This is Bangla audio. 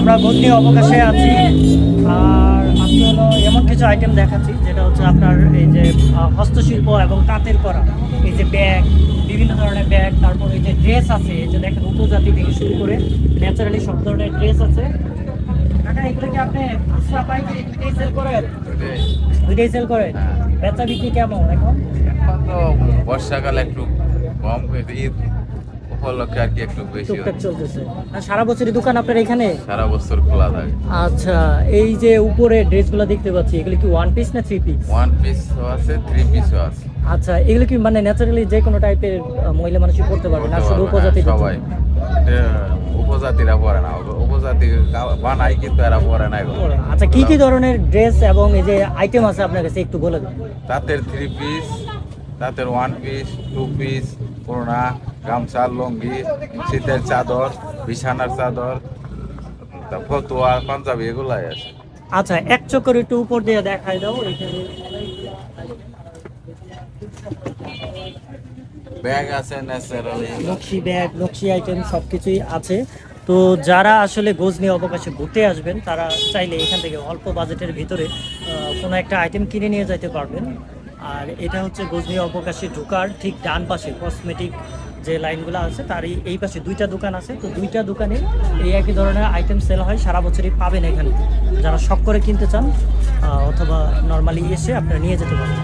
আমরা গজনি অবকাশে আছি। আর আমি হলো এমন কিছু আইটেম দেখাচ্ছি যেটা হচ্ছে আপনার এই যে হস্তশিল্প এবং তাঁতের করা এই যে ব্যাগ, বিভিন্ন ধরনের ব্যাগ, তারপর এই যে ড্রেস আছে, এই যে দেখেন উপজাতি থেকে শুরু করে ন্যাচারালি সব ধরনের ড্রেস আছে। কাকা এগুলো কি আপনি খুচরা পাইকারি দুইটাই সেল করেন? দুইটাই সেল করেন? বেচা বিক্রি কেমন এখন? এখন তো বর্ষাকালে একটু কম হয়েছে, ঈদ উপলক্ষে আর কি একটু বেশি টুকটাক হয়। চলতেছে। আর সারা বছরই দোকান আপনার এখানে? সারা বছর খোলা থাকে। আচ্ছা, এই যে উপরে ড্রেসগুলো দেখতে পাচ্ছি, এগুলো কি ওয়ান পিস না থ্রি পিস? ওয়ান পিসও আছে, থ্রি পিসও আছে। আচ্ছা, এগুলো কি মানে ন্যাচারালি যে কোনো টাইপের মহিলা মানুষই পড়তে পারবে না, করতে শুধু পারবে, উপজাতি? হ্যাঁ, সবাই। এটা উপজাতিরা পরে না, উপজাতি বানাই কিন্তু এরা পরে না এগুলো। আচ্ছা, কি কি ধরনের ড্রেস এবং এই যে আইটেম আছে আপনার কাছে একটু বলে দিন। তাঁতের থ্রি পিস, তাঁতের ওয়ান পিস, টু পিস, ওড়না, গামছা, লুঙ্গি, শীতের চাদর, বিছানার চাদর, ফতুয়া, পাঞ্জাবি এগুলাই আছে। আচ্ছা, এক চক্কর একটু উপর দিয়ে দেখাই দাও এখানে। ব্যাগ আছে ন্যাচারালি। নকশি ব্যাগ, নকশি আইটেম সব কিছুই আছে। তো যারা আসলে গজনি অবকাশে ঘুরতে আসবেন তারা চাইলে এখান থেকে অল্প বাজেটের ভিতরে কোনো একটা আইটেম কিনে নিয়ে যেতে পারবেন। আর এটা হচ্ছে গজনি অবকাশে ঢোকার ঠিক ডান পাশে কসমেটিক যে লাইনগুলো আছে তারই এই পাশে দুইটা দোকান আছে। তো দুইটা দোকানে এই একই ধরনের আইটেম সেল হয়, সারা বছরই পাবেন এখানে। যারা শখ করে কিনতে চান অথবা নর্মালি এসে আপনারা নিয়ে যেতে পারেন।